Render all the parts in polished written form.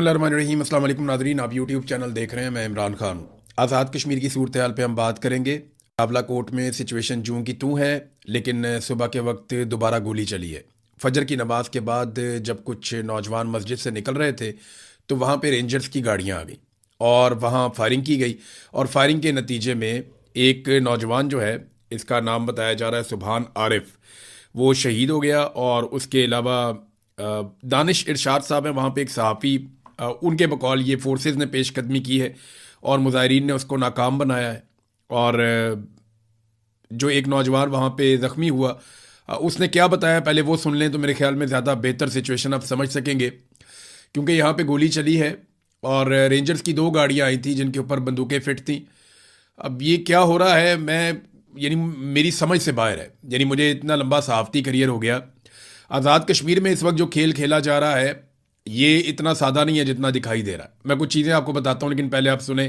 बिस्मिल्लाहिर्रहमानिर्रहीम। अस्सलाम वालेकुम नाज़रीन, आप यूट्यूब चैनल देख रहे हैं। मैं इमरान खान। आज़ाद कश्मीर की सूरत हाल पे हम बात करेंगे। आबला कोर्ट में सिचुएशन जूं की तूं है, लेकिन सुबह के वक्त दोबारा गोली चली है। फजर की नमाज के बाद जब कुछ नौजवान मस्जिद से निकल रहे थे तो वहाँ पे रेंजर्स की गाड़ियाँ आ गई और वहाँ फायरिंग की गई। और फायरिंग के नतीजे में एक नौजवान जो है, इसका नाम बताया जा रहा है सुभान आरिफ, वो शहीद हो गया। और उसके अलावा दानिश इरशाद साहब हैं वहाँ पे, एक सहाफ़ी, उनके बकौल ये फोर्सेस ने पेशकदमी की है और मुजाहिरीन ने उसको नाकाम बनाया है। और जो एक नौजवान वहाँ पे ज़ख्मी हुआ, उसने क्या बताया पहले वो सुन लें तो मेरे ख्याल में ज़्यादा बेहतर सिचुएशन आप समझ सकेंगे। क्योंकि यहाँ पे गोली चली है और रेंजर्स की दो गाड़ियाँ आई थी जिनके ऊपर बंदूकें फिट थी। अब ये क्या हो रहा है, मैं यानी मेरी समझ से बाहर है। यानी मुझे इतना लंबा सहाफ़ती करियर हो गया, आज़ाद कश्मीर में इस वक्त जो खेल खेला जा रहा है ये इतना सादा नहीं है जितना दिखाई दे रहा है। मैं कुछ चीज़ें आपको बताता हूँ, लेकिन पहले आप सुने।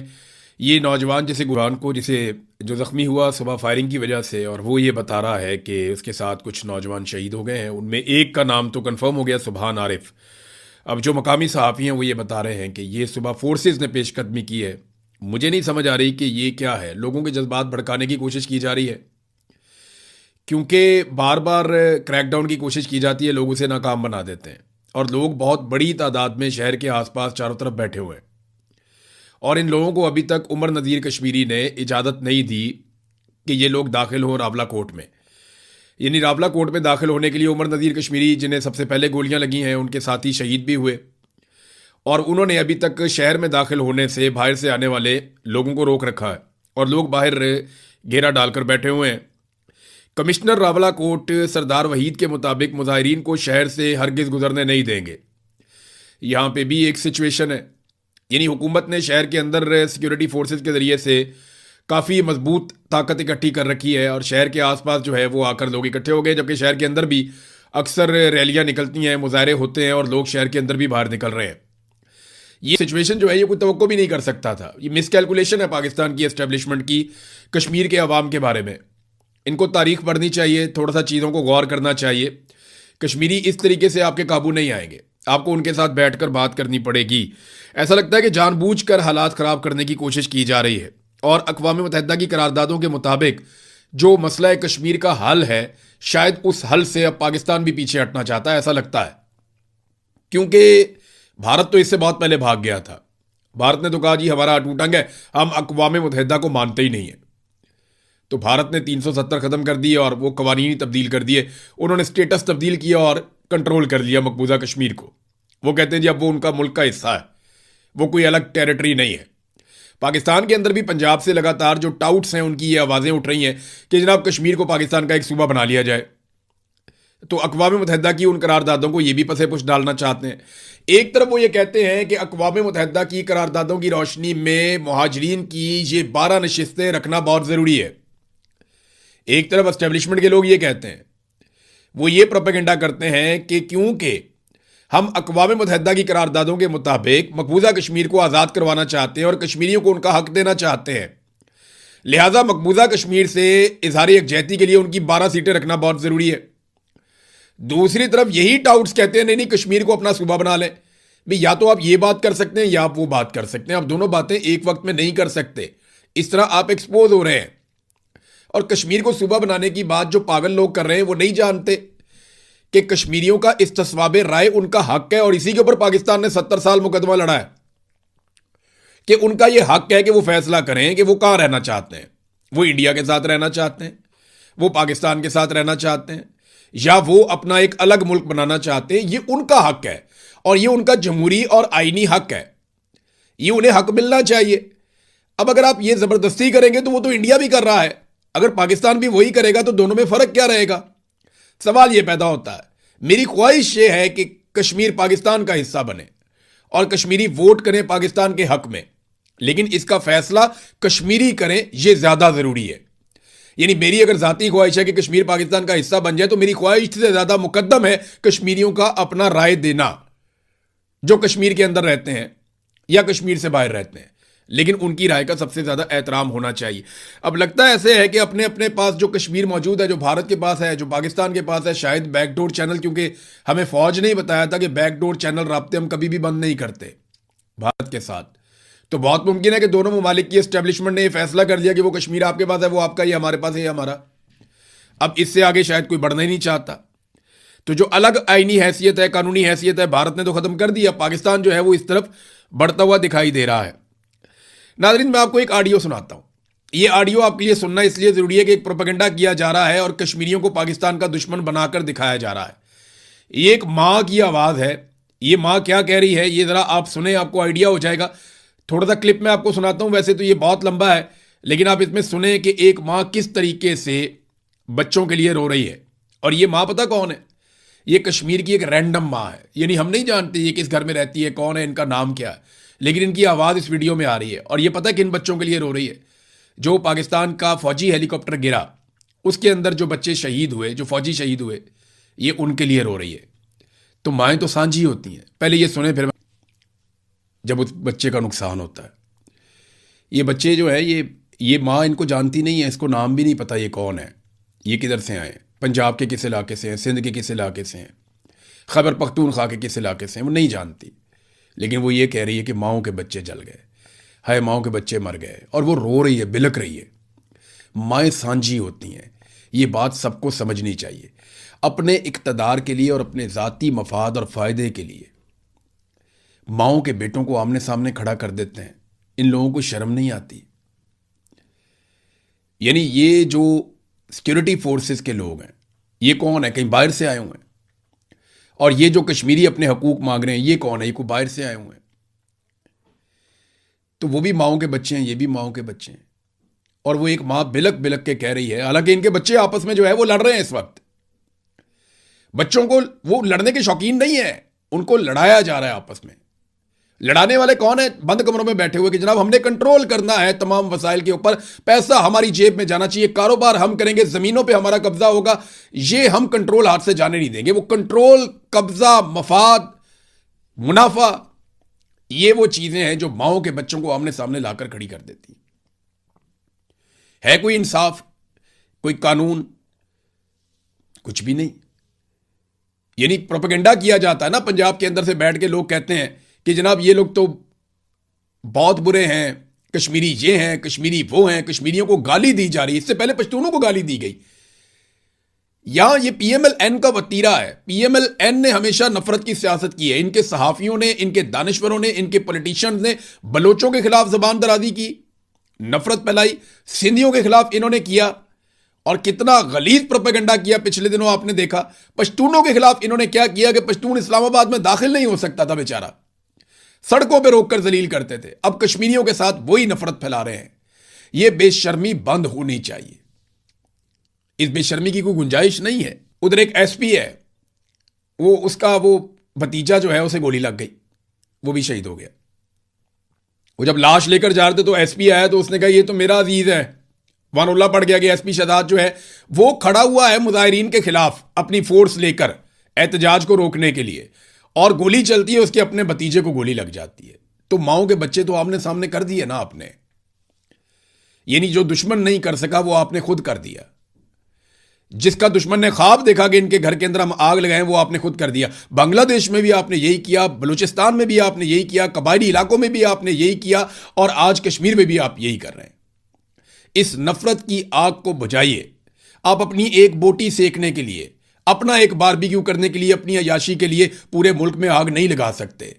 ये नौजवान जिसे गुरान को, जिसे जो ज़ख्मी हुआ सुबह फायरिंग की वजह से, और वो ये बता रहा है कि उसके साथ कुछ नौजवान शहीद हो गए हैं। उनमें एक का नाम तो कंफर्म हो गया, सुभान आरिफ। अब जो मकामी सहाफ़ी हैं वो ये बता रहे हैं कि ये सुबह फोर्सेस ने पेशकदमी की है। मुझे नहीं समझ आ रही कि ये क्या है। लोगों के जज्बात भड़काने की कोशिश की जा रही है, क्योंकि बार बार क्रैकडाउन की कोशिश की जाती है, लोग उसे नाकाम बना देते हैं। और लोग बहुत बड़ी तादाद में शहर के आसपास चारों तरफ बैठे हुए हैं। और इन लोगों को अभी तक उमर नज़ीर कश्मीरी ने इजाज़त नहीं दी कि ये लोग दाखिल हों रावला कोर्ट में। यानी रावला कोर्ट में दाखिल होने के लिए उमर नज़ीर कश्मीरी, जिन्हें सबसे पहले गोलियां लगी हैं, उनके साथी शहीद भी हुए। और उन्होंने अभी तक शहर में दाखिल होने से बाहर से आने वाले लोगों को रोक रखा है और लोग बाहर घेरा डालकर बैठे हुए हैं। कमिश्नर रावला कोर्ट सरदार वहीद के मुताबिक मुजाहिरीन को शहर से हरगिज गुजरने नहीं देंगे। यहाँ पे भी एक सिचुएशन है। यानी हुकूमत ने शहर के अंदर सिक्योरिटी फोर्सेस के ज़रिए से काफ़ी मजबूत ताकत इकट्ठी कर रखी है और शहर के आसपास जो है वो आकर लोग इकट्ठे हो गए। जबकि शहर के अंदर भी अक्सर रैलियां निकलती हैं, मुजाहरे होते हैं और लोग शहर के अंदर भी बाहर निकल रहे हैं। ये सिचुएशन जो है ये कोई तवक्को भी नहीं कर सकता था। ये मिसकैलकुलेशन है पाकिस्तान की एस्टेब्लिशमेंट की कश्मीर के अवाम के बारे में। इनको तारीख पढ़नी चाहिए, थोड़ा सा चीज़ों को गौर करना चाहिए। कश्मीरी इस तरीके से आपके काबू नहीं आएंगे, आपको उनके साथ बैठकर बात करनी पड़ेगी। ऐसा लगता है कि जानबूझकर हालात ख़राब करने की कोशिश की जा रही है। और अक़वाम मुत्तहिदा की करारदादों के मुताबिक जो मसला है कश्मीर का हल है, शायद उस हल से अब पाकिस्तान भी पीछे हटना चाहता है, ऐसा लगता है। क्योंकि भारत तो इससे बहुत पहले भाग गया था। भारत ने तो कहा जी हमारा टूटंग है, हम अक़वाम मुत्तहिदा को मानते ही नहीं है। तो भारत ने 370 ख़त्म कर दिए और वो कवानीन तब्दील कर दिए। उन्होंने स्टेटस तब्दील किया और कंट्रोल कर लिया मकबूजा कश्मीर को। वो कहते हैं जी अब वो उनका मुल्क का हिस्सा है, वो कोई अलग टेरिटरी नहीं है। पाकिस्तान के अंदर भी पंजाब से लगातार जो टाउट्स हैं उनकी ये आवाज़ें उठ रही हैं कि जनाब कश्मीर को पाकिस्तान का एक सूबा बना लिया जाए। तो अक़वाम मुत्तहिदा की उन करारदादों को ये भी पसे पुश डालना चाहते हैं। एक तरफ वो ये कहते हैं कि अक़वाम मुत्तहिदा की करारदादों की रोशनी में मुहाजिरीन की ये 12 नशिस्तें रखना बहुत ज़रूरी है। एक तरफ एस्टेब्लिशमेंट के लोग ये कहते हैं, वो ये प्रोपेगेंडा करते हैं कि क्योंकि हम अक़वाम मुत्तहिदा की करारदादों के मुताबिक मकबूजा कश्मीर को आज़ाद करवाना चाहते हैं और कश्मीरियों को उनका हक देना चाहते हैं, लिहाजा मकबूजा कश्मीर से इजहार यकजहती के लिए उनकी 12 सीटें रखना बहुत ज़रूरी है। दूसरी तरफ यही टाउट्स कहते हैं नहीं नहीं कश्मीर को अपना सूबा बना लें। भाई या तो आप ये बात कर सकते हैं या आप वो बात कर सकते हैं, आप दोनों बातें एक वक्त में नहीं कर सकते। इस तरह आप एक्सपोज हो रहे हैं। और कश्मीर को सूबा बनाने की बात जो पागल लोग कर रहे हैं वो नहीं जानते कि कश्मीरियों का इस्तिस्वाब राय उनका हक है। और इसी के ऊपर पाकिस्तान ने 70 साल मुकदमा लड़ा है कि उनका यह हक है कि वो फैसला करें कि वो कहां रहना चाहते हैं। वो इंडिया के साथ रहना चाहते हैं, वो पाकिस्तान के साथ रहना चाहते हैं, या वो अपना एक अलग मुल्क बनाना चाहते हैं। ये उनका हक है और ये उनका जमहूरी और आईनी हक है। ये उन्हें हक मिलना चाहिए। अब अगर आप ये जबरदस्ती करेंगे तो वो तो इंडिया भी कर रहा है, अगर पाकिस्तान भी वही करेगा तो दोनों में फर्क क्या रहेगा। सवाल ये पैदा होता है। मेरी ख्वाहिश ये है कि कश्मीर पाकिस्तान का हिस्सा बने और कश्मीरी वोट करें पाकिस्तान के हक में, लेकिन इसका फैसला कश्मीरी करें, यह ज्यादा जरूरी है। यानी मेरी अगर जाती ख्वाहिश है कि कश्मीर पाकिस्तान का हिस्सा बन जाए तो मेरी ख्वाहिश से ज्यादा मुकद्दम है कश्मीरियों का अपना राय देना, जो कश्मीर के अंदर रहते हैं या कश्मीर से बाहर रहते हैं। लेकिन उनकी राय का सबसे ज्यादा एहतराम होना चाहिए। अब लगता है ऐसे है कि अपने अपने पास जो कश्मीर मौजूद है, जो भारत के पास है, जो पाकिस्तान के पास है, शायद बैकडोर चैनल, क्योंकि हमें फौज ने ही बताया था कि बैकडोर चैनल राब्ते हम कभी भी बंद नहीं करते। भारत के साथ, तो बहुत मुमकिन है कि दोनों ममालिक की एस्टेब्लिशमेंट ने यह फैसला कर दिया कि वो कश्मीर आपके पास है, वो आपका, ये हमारे पास है, ये हमारा। अब इससे आगे शायद कोई बढ़ना ही नहीं चाहता। तो जो अलग आईनी हैसियत है, कानूनी हैसियत है, भारत ने तो खत्म कर दी। अब पाकिस्तान जो है वो इस तरफ बढ़ता हुआ दिखाई दे रहा है। नाज़रीन, मैं आपको एक ऑडियो सुनाता हूं। ये ऑडियो आपके लिए सुनना इसलिए जरूरी है कि एक प्रोपेगेंडा किया जा रहा है और कश्मीरियों को पाकिस्तान का दुश्मन बनाकर दिखाया जा रहा है। ये एक माँ की आवाज़ है। ये माँ क्या कह रही है ये ज़रा आप सुने, आपको आइडिया हो जाएगा। थोड़ा सा क्लिप मैं आपको सुनाता हूं, वैसे तो ये बहुत लंबा है, लेकिन आप इसमें सुने कि एक माँ किस तरीके से बच्चों के लिए रो रही है। और ये माँ पता कौन है? ये कश्मीर की एक रैंडम माँ है, यानी हम नहीं जानते ये किस घर में रहती है, कौन है, इनका नाम क्या है, लेकिन इनकी आवाज़ इस वीडियो में आ रही है। और ये पता है किन बच्चों के लिए रो रही है? जो पाकिस्तान का फौजी हेलीकॉप्टर गिरा, उसके अंदर जो बच्चे शहीद हुए, जो फौजी शहीद हुए, ये उनके लिए रो रही है। तो माएँ तो सांझी होती हैं। पहले ये सुने, फिर जब उस बच्चे का नुकसान होता है। ये बच्चे जो है, ये माँ इनको जानती नहीं है, इसको नाम भी नहीं पता ये कौन है, ये किधर से आए, पंजाब के किस इलाके से हैं, सिंध के किस इलाके से हैं, खैबर पख्तूनख्वा के किस इलाके से हैं, वो नहीं जानती। लेकिन वो ये कह रही है कि माओं के बच्चे जल गए, हाय माओं के बच्चे मर गए, और वो रो रही है, बिलक रही है। माएँ सांझी होती हैं, ये बात सबको समझनी चाहिए। अपने इक़्तिदार के लिए और अपने ज़ाती मफाद और फ़ायदे के लिए माओं के बेटों को आमने सामने खड़ा कर देते हैं। इन लोगों को शर्म नहीं आती? यानी ये जो सिक्योरिटी फोर्सेस के लोग हैं, ये कौन है? कहीं बाहर से आए हुए हैं। और ये जो कश्मीरी अपने हकूक मांग रहे हैं, ये कौन है? ये कोई बाहर से आए हुए हैं। तो वो भी माओं के बच्चे हैं, ये भी माओं के बच्चे हैं। और वो एक माँ बिलक बिलक के कह रही है, हालांकि इनके बच्चे आपस में जो है वो लड़ रहे हैं इस वक्त। बच्चों को, वो लड़ने के शौकीन नहीं है, उनको लड़ाया जा रहा है आपस में। लड़ाने वाले कौन है? बंद कमरों में बैठे हुए कि जनाब हमने कंट्रोल करना है तमाम वसाइल के ऊपर, पैसा हमारी जेब में जाना चाहिए, कारोबार हम करेंगे, जमीनों पे हमारा कब्जा होगा, ये हम कंट्रोल हाथ से जाने नहीं देंगे। वो कंट्रोल, कब्जा, मफाद, मुनाफा, ये वो चीजें हैं जो माओं के बच्चों को आमने सामने लाकर खड़ी कर देती है। कोई इंसाफ, कोई कानून, कुछ भी नहीं। यानी प्रोपेगेंडा किया जाता है ना, पंजाब के अंदर से बैठ के लोग कहते हैं कि जनाब ये लोग तो बहुत बुरे हैं, कश्मीरी ये हैं, कश्मीरी वो हैं, कश्मीरियों को गाली दी जा रही है। इससे पहले पश्तूनों को गाली दी गई। यहां ये पीएमएल-एन का वतीरा है। पीएमएल-एन ने हमेशा नफरत की सियासत की है। इनके सहाफियों ने, इनके दानिश्वरों ने, इनके पॉलिटिशियंस ने बलोचों के खिलाफ जबान दराजी की, नफरत फैलाई, सिंधियों के खिलाफ इन्होंने किया, और कितना गलीज प्रोपेगेंडा किया। पिछले दिनों आपने देखा पश्तूनों के खिलाफ इन्होंने क्या किया कि पश्तून इस्लामाबाद में दाखिल नहीं हो सकता था बेचारा, सड़कों पे रोककर जलील करते थे। अब कश्मीरियों के साथ वही नफरत फैला रहे हैं। यह बेशर्मी बंद होनी चाहिए। इस बेशर्मी की कोई गुंजाइश नहीं है। उधर एक एसपी है, वो उसका वो भतीजा जो है उसे गोली लग गई, वो भी शहीद हो गया। वो जब लाश लेकर जा रहे थे तो एसपी आया तो उसने कहा ये तो मेरा अजीज है। वानुल्ला पड़ गया कि एसपी शहजाद जो है वो खड़ा हुआ है मुजाहिरीन के खिलाफ अपनी फोर्स लेकर एहतजाज को रोकने के लिए, और गोली चलती है, उसके अपने भतीजे को गोली लग जाती है। तो माओं के बच्चे तो आमने सामने कर दिए ना आपने। यानी जो दुश्मन नहीं कर सका वो आपने खुद कर दिया। जिसका दुश्मन ने ख्वाब देखा कि इनके घर के अंदर हम आग लगाएं, वो आपने खुद कर दिया। बांग्लादेश में भी आपने यही किया, बलूचिस्तान में भी आपने यही किया, कबायली इलाकों में भी आपने यही किया, और आज कश्मीर में भी आप यही कर रहे हैं। इस नफरत की आग को बुझाइए। आप अपनी एक बोटी सेकने के लिए, अपना एक बारबेक्यू करने के लिए, अपनी अयाशी के लिए पूरे मुल्क में आग नहीं लगा सकते।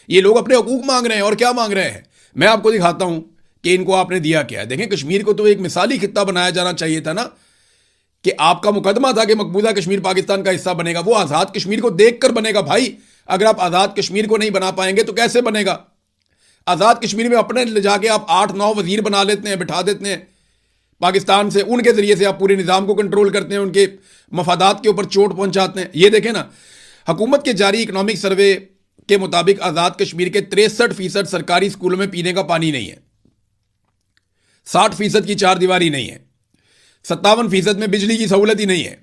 ये लोग अपने हकूक मांग रहे हैं, और क्या मांग रहे हैं मैं आपको दिखाता हूं कि इनको आपने दिया क्या है। देखें, कश्मीर को तो एक मिसाली खित्ता बनाया जाना चाहिए था ना, कि आपका मुकदमा था कि मकबूजा कश्मीर पाकिस्तान का हिस्सा बनेगा। वो आजाद कश्मीर को देखकर बनेगा भाई। अगर आप आजाद कश्मीर को नहीं बना पाएंगे तो कैसे बनेगा? आजाद कश्मीर में अपने ले जाके आप 8-9 वजीर बना लेते हैं, बिठा देते हैं पाकिस्तान से, उनके जरिए से आप पूरे निजाम को कंट्रोल करते हैं, उनके मफादात के ऊपर चोट पहुंचाते हैं। ये देखें ना, हुकूमत के जारी इकोनॉमिक सर्वे के मुताबिक आजाद कश्मीर के 63% सरकारी स्कूलों में पीने का पानी नहीं है, 60% की चार दीवारी नहीं है, 57% में बिजली की सहूलत ही नहीं है,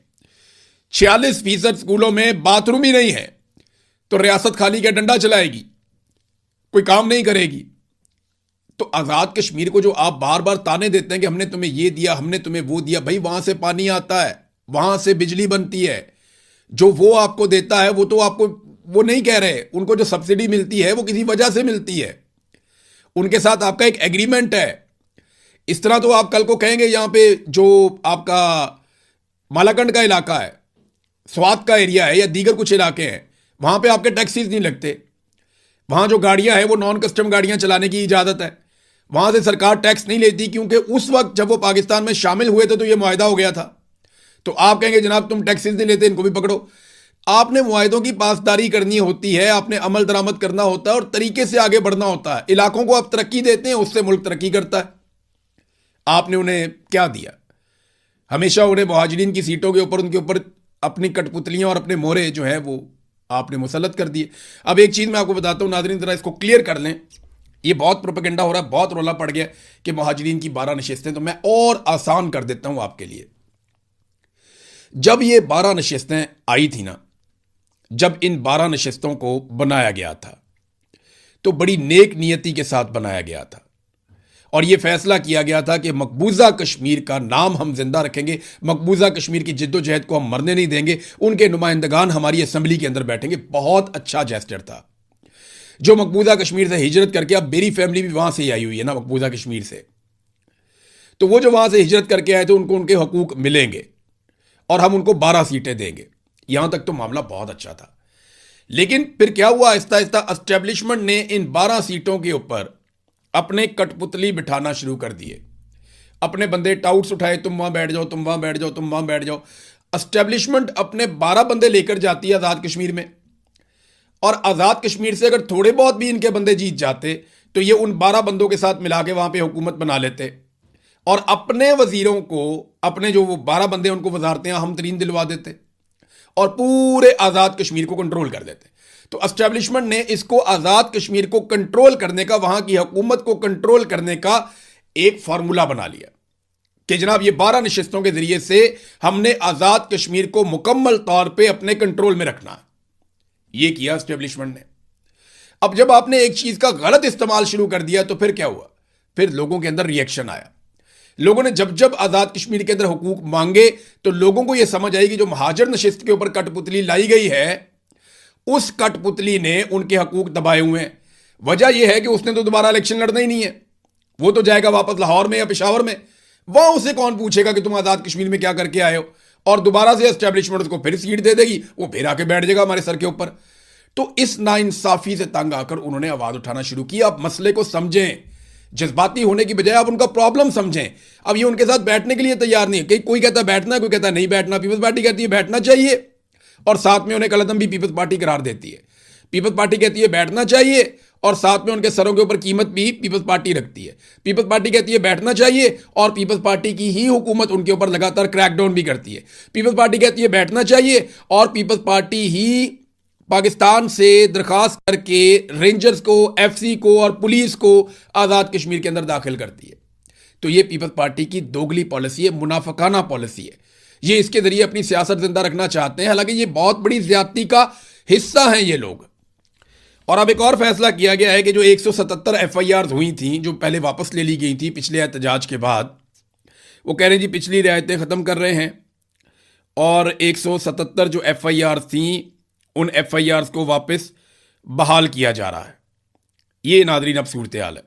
46% स्कूलों में बाथरूम ही नहीं है। तो रियासत खाली क्या डंडा चलाएगी, कोई काम नहीं करेगी। तो आजाद कश्मीर को जो आप बार बार ताने देते हैं कि हमने तुम्हें ये दिया, हमने तुम्हें वो दिया, भाई वहां से पानी आता है, वहां से बिजली बनती है, जो वो आपको देता है वो तो आपको वो नहीं कह रहे, उनको जो सब्सिडी मिलती है वो किसी वजह से मिलती है, उनके साथ आपका एक एग्रीमेंट है। इस तरह तो आप कल को कहेंगे यहां पे जो आपका मालाकंड का इलाका है, स्वात का एरिया है या दीगर कुछ इलाके हैं, वहां पे आपके टैक्सीज नहीं लगते, वहां जो गाड़ियां हैं वो नॉन कस्टम गाड़ियां चलाने की इजाजत है, वहां से सरकार टैक्स नहीं लेती, क्योंकि उस वक्त जब वो पाकिस्तान में शामिल हुए थे तो ये मुआहिदा हो गया था। तो आप कहेंगे जनाब तुम टैक्सेस नहीं लेते, इनको भी पकड़ो। आपने मुआहिदों की पासदारी करनी होती है, आपने अमल दरामद करना होता है और तरीके से आगे बढ़ना होता है। इलाकों को आप तरक्की देते हैं, उससे मुल्क तरक्की करता है। आपने उन्हें क्या दिया? हमेशा उन्हें मुहाजिरीन की सीटों के ऊपर, उनके ऊपर अपनी कठपुतलियां और अपने मोहरे जो है वो आपने मुसल्लत कर दिए। अब एक चीज मैं आपको बताता हूं नाज़रीन, जरा इसको क्लियर कर लें, ये बहुत प्रोपेगेंडा हो रहा है, बहुत रोला पड़ गया कि मुहाजिरीन की 12 नशिस्तें, तो मैं और आसान कर देता हूं आपके लिए। जब ये 12 नशिस्तें आई थी ना, जब इन 12 नशिस्तों को बनाया गया था तो बड़ी नेक नियति के साथ बनाया गया था और यह फैसला किया गया था कि मकबूजा कश्मीर का नाम हम जिंदा रखेंगे, मकबूजा कश्मीर की जिद्दोजहद को हम मरने नहीं देंगे, उनके नुमाइंदगान हमारी असेंबली के अंदर बैठेंगे। बहुत अच्छा जेस्चर था। जो मकबूजा कश्मीर से हिजरत करके, अब मेरी फैमिली भी वहां से ही आई हुई है ना मकबूजा कश्मीर से, तो वो जो वहां से हिजरत करके आए थे उनको उनके हकूक मिलेंगे और हम उनको 12 सीटें देंगे। यहां तक तो मामला बहुत अच्छा था। लेकिन फिर क्या हुआ, आहिस्ता आहिस्ता एस्टेब्लिशमेंट ने इन 12 सीटों के ऊपर अपने कठपुतली बिठाना शुरू कर दिए, अपने बंदे टाउट्स उठाए, तुम वहां बैठ जाओ, तुम वहां बैठ जाओ, तुम वहां बैठ जाओ। एस्टेब्लिशमेंट अपने 12 बंदे लेकर जाती है आजाद कश्मीर में, और आजाद कश्मीर से अगर थोड़े बहुत भी इनके बंदे जीत जाते तो ये उन 12 बंदों के साथ मिला के वहां पे हुकूमत बना लेते और अपने वजीरों को, अपने जो वो 12 बंदे उनको वजारतें हम तरीन दिलवा देते और पूरे आजाद कश्मीर को कंट्रोल कर देते। तो एस्टेब्लिशमेंट ने इसको आजाद कश्मीर को कंट्रोल करने का, वहां की हुकूमत को कंट्रोल करने का एक फार्मूला बना लिया कि जनाब ये 12 नशिस्तों के जरिए से हमने आजाद कश्मीर को मुकम्मल तौर पे अपने कंट्रोल में रखना है। ये किया एस्टेब्लिशमेंट ने। अब जब आपने एक चीज का गलत इस्तेमाल शुरू कर दिया तो फिर क्या हुआ? फिर लोगों के अंदर रिएक्शन आया। लोगों ने जब जब आजाद कश्मीर के अंदर हुकूक मांगे तो लोगों को यह समझ आई कि जो महाजर नशिस्त के ऊपर कठपुतली लाई गई है, उस कठपुतली ने उनके हकूक दबाए हुए हैं। वजह यह है कि उसने तो दोबारा इलेक्शन लड़ना ही नहीं है, वो तो जाएगा वापस लाहौर में या पेशावर में। वहां उसे कौन पूछेगा कि तुम आजाद कश्मीर में क्या करके आए हो, और दोबारा से एस्टेब्लिशमेंट उसको फिर सीट दे देगी, वो फिर आके बैठ जाएगा हमारे सर के ऊपर। तो इस नाइंसाफी से तंग आकर उन्होंने आवाज उठाना शुरू की। आप मसले को समझें, जज्बाती होने की बजाय आप उनका प्रॉब्लम समझें। अब ये उनके साथ बैठने के लिए तैयार नहीं है, कोई कहता है बैठना है, कोई कहता है नहीं बैठना। पीपल्स पार्टी कहती है बैठना चाहिए और साथ में उन्हें कलदम भी पीपल्स पार्टी करार देती है। पीपल्स पार्टी कहती है बैठना चाहिए और साथ में उनके सरों के ऊपर कीमत भी पीपल्स पार्टी रखती है। पीपल्स पार्टी कहती है बैठना चाहिए और पीपल्स पार्टी की ही हुकूमत उनके ऊपर लगातार क्रैकडाउन भी करती है। पीपल्स पार्टी कहती है बैठना चाहिए और पीपल्स पार्टी ही पाकिस्तान से दरखास्त करके रेंजर्स को, एफसी को और पुलिस को आजाद कश्मीर के अंदर दाखिल करती है। तो ये पीपल्स पार्टी की दोगली पॉलिसी है, मुनाफिकाना पॉलिसी है। ये इसके जरिए अपनी सियासत जिंदा रखना चाहते हैं, हालांकि ये बहुत बड़ी ज्यादती का हिस्सा हैं ये लोग। और अब एक और फैसला किया गया है कि जो 177 एफआईआर हुई थी, जो पहले वापस ले ली गई थी पिछले एहतजाज के बाद, वो कह रहे हैं जी पिछली रियायतें खत्म कर रहे हैं और 177 जो एफआईआर थी उन एफआईआर को वापस बहाल किया जा रहा है। ये नादरीन अब सूरत हाल है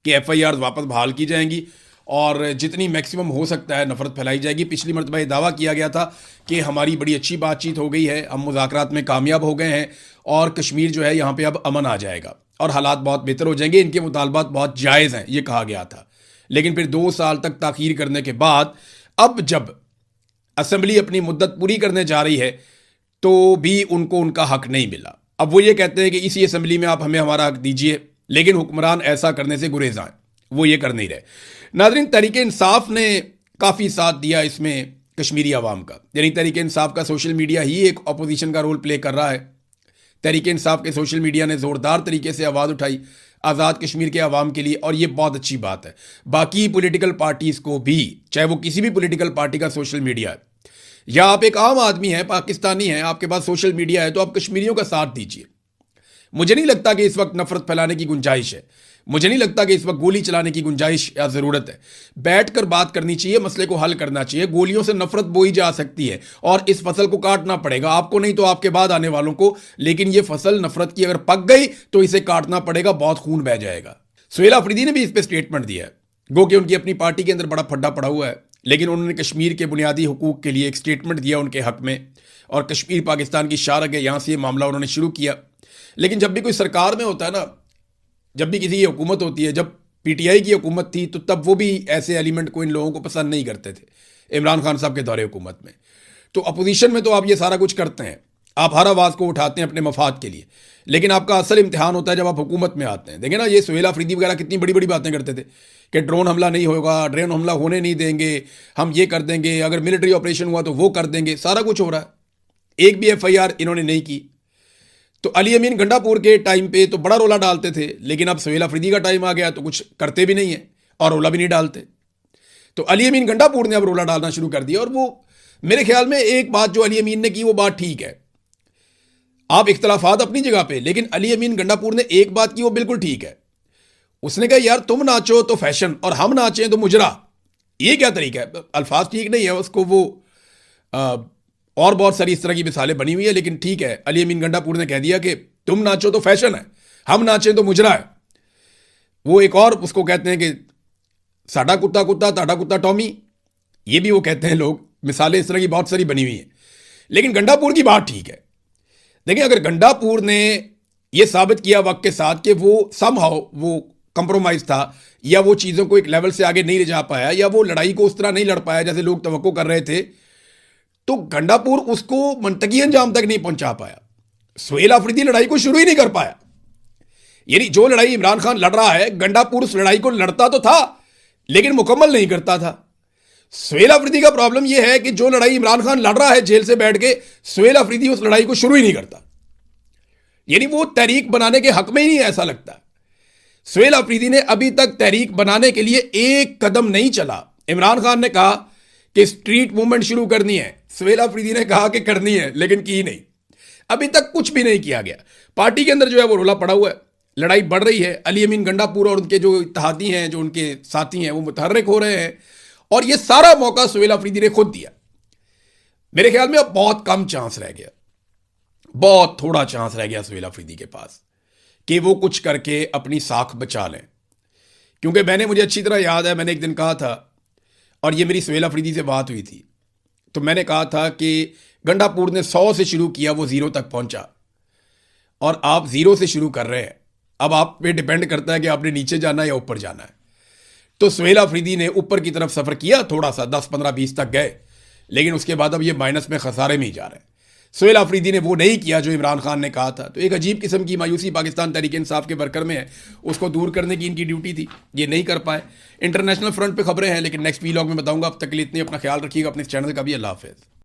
कि एफआईआर वापस बहाल की जाएंगी और जितनी मैक्सिमम हो सकता है नफरत फैलाई जाएगी। पिछली मरतबा ये दावा किया गया था कि हमारी बड़ी अच्छी बातचीत हो गई है, हम मुज़ाकरात में कामयाब हो गए हैं और कश्मीर जो है यहाँ पे अब अमन आ जाएगा और हालात बहुत बेहतर हो जाएंगे, इनके मुतालबात बहुत जायज़ हैं, ये कहा गया था। लेकिन फिर 2 साल तक ताख़ीर करने के बाद अब जब असेंबली अपनी मुद्दत पूरी करने जा रही है तो भी उनको उनका हक नहीं मिला। अब वो ये कहते हैं कि इसी असेंबली में आप हमें हमारा हक दीजिए, लेकिन हुक्मरान ऐसा करने से गुरेज आए, वो ये कर नहीं रहे। नाज़रीन, तहरीक इंसाफ ने काफ़ी साथ दिया इसमें कश्मीरी आवाम का, यानी तहरीक इंसाफ का सोशल मीडिया ही एक अपोजिशन का रोल प्ले कर रहा है। तहरीक इंसाफ के सोशल मीडिया ने ज़ोरदार तरीके से आवाज़ उठाई आज़ाद कश्मीर के आवाम के लिए और ये बहुत अच्छी बात है। बाकी पॉलिटिकल पार्टीज़ को भी, चाहे वो किसी भी पॉलिटिकल पार्टी का सोशल मीडिया है या आप एक आम आदमी हैं, पाकिस्तानी हैं, आपके पास सोशल मीडिया है, तो आप कश्मीरियों का साथ दीजिए। मुझे नहीं लगता कि इस वक्त नफरत फैलाने की गुंजाइश है, मुझे नहीं लगता कि इस वक्त गोली चलाने की गुंजाइश या ज़रूरत है। बैठकर बात करनी चाहिए, मसले को हल करना चाहिए। गोलियों से नफरत बोई जा सकती है और इस फसल को काटना पड़ेगा, आपको नहीं तो आपके बाद आने वालों को, लेकिन ये फसल नफरत की अगर पक गई तो इसे काटना पड़ेगा, बहुत खून बह जाएगा। सुहेल अफरीदी ने भी इस पर स्टेटमेंट दिया है, गो कि उनकी अपनी पार्टी के अंदर बड़ा फड्डा पड़ा हुआ है, लेकिन उन्होंने कश्मीर के बुनियादी हुकूक के लिए एक स्टेटमेंट दिया उनके हक में, और कश्मीर पाकिस्तान की शारग है, यहाँ से ये मामला उन्होंने शुरू किया। लेकिन जब भी कोई सरकार में होता है ना, जब भी किसी की हुकूमत होती है, जब पीटीआई की हुकूमत थी तो तब वो भी ऐसे एलिमेंट को इन लोगों को पसंद नहीं करते थे इमरान खान साहब के दौरे हुकूमत में। तो अपोजिशन में तो आप ये सारा कुछ करते हैं, आप हर आवाज़ को उठाते हैं अपने मफाद के लिए, लेकिन आपका असल इम्तिहान होता है जब आप हुकूमत में आते हैं। देखें ना, ये सुहेल अफरीदी वगैरह कितनी बड़ी बड़ी बातें करते थे कि ड्रोन हमला नहीं होगा, ड्रोन हमला होने नहीं देंगे, हम ये कर देंगे, अगर मिलिट्री ऑपरेशन हुआ तो वो कर देंगे। सारा कुछ हो रहा है, एक भी एफआईआर इन्होंने नहीं की। तो अली अमीन गंडापुर के टाइम पे तो बड़ा रोला डालते थे, लेकिन अब सुहेल अफरीदी का टाइम आ गया तो कुछ करते भी नहीं है और रोला भी नहीं डालते। तो अली अमीन गंडापुर ने अब रोला डालना शुरू कर दिया, और वो मेरे ख्याल में एक बात जो अली अमीन ने की वो बात ठीक है। आप इख्तलाफात अपनी जगह पे, लेकिन अली अमीन गंडापुर ने एक बात की वो बिल्कुल ठीक है। उसने कहा यार तुम नाचो तो फैशन और हम नाचें तो मुजरा, ये क्या तरीका है? अल्फाज ठीक नहीं है, उसको वो और बहुत सारी इस तरह की मिसालें बनी हुई है, लेकिन ठीक है, अली अमीन गंडापुर ने कह दिया कि तुम नाचो तो फैशन है, हम नाचें तो मुजरा है। वो एक और उसको कहते हैं कि साडा कुत्ता कुत्ता ताडा कुत्ता टॉमी, ये भी वो कहते हैं लोग। मिसालें इस तरह की बहुत सारी बनी हुई हैं, लेकिन गंडापुर की बात ठीक है। देखिए, अगर गंडापुर ने यह साबित किया वक्त के साथ कि वो समहाउ वो कंप्रोमाइज था, या वो चीज़ों को एक लेवल से आगे नहीं ले जा पाया, या वो लड़ाई को उस तरह नहीं लड़ पाया जैसे लोग तवक्को कर रहे थे, तो गंडापुर उसको मंतकी अंजाम तक नहीं पहुंचा पाया। सुहेल अफरीदी लड़ाई को शुरू ही नहीं कर पाया। यानी जो लड़ाई इमरान खान लड़ रहा है, गंडापुर उस लड़ाई को लड़ता तो था लेकिन मुकम्मल नहीं करता था। सुहेल अफरीदी का प्रॉब्लम यह है कि जो लड़ाई इमरान खान लड़ रहा है जेल से बैठ के, सुहेल अफरीदी उस लड़ाई को शुरू ही नहीं करता। यानी वो तहरीक बनाने के हक में ही नहीं, ऐसा लगता है। सुहेल अफरीदी ने अभी तक तहरीक बनाने के लिए एक कदम नहीं चला। इमरान खान ने कहा कि स्ट्रीट मूवमेंट शुरू करनी है, सुहेल अफरीदी ने कहा कि करनी है, लेकिन की नहीं। अभी तक कुछ भी नहीं किया गया। पार्टी के अंदर जो है वो रोला पड़ा हुआ है, लड़ाई बढ़ रही है। अली अमीन गंडापुर और उनके जो इत्तेहादी हैं, जो उनके साथी हैं, वो मुतहर्रिक हो रहे हैं, और ये सारा मौका सुहेल अफरीदी ने खुद दिया। मेरे ख्याल में अब बहुत कम चांस रह गया, बहुत थोड़ा चांस रह गया सुहेल अफरीदी के पास कि वो कुछ करके अपनी साख बचा लें। क्योंकि मुझे अच्छी तरह याद है, मैंने एक दिन कहा था, और ये मेरी सुहेल अफरीदी से बात हुई थी, तो मैंने कहा था कि गंडापुर ने 100 से शुरू किया, वो 0 तक पहुंचा, और आप 0 से शुरू कर रहे हैं। अब आप पे डिपेंड करता है कि आपने नीचे जाना है या ऊपर जाना है। तो सुहेल अफरीदी ने ऊपर की तरफ सफ़र किया, थोड़ा सा 10, 15, 20 तक गए, लेकिन उसके बाद अब ये माइनस में खसारे में ही जा रहे हैं। सुहेल अफरीदी ने वो नहीं किया जो इमरान खान ने कहा था। तो एक अजीब किस्म की मायूसी पाकिस्तान तहरीक इंसाफ के वर्कर में है, उसको दूर करने की इनकी ड्यूटी थी, ये नहीं कर पाए। इंटरनेशनल फ्रंट पे खबरें हैं, लेकिन नेक्स्ट वीलॉग में बताऊंगा। अब तक के लिए इतनी, अपना ख्याल रखिएगा, अपने चैनल का भी। अल्लाह हाफ़िज़।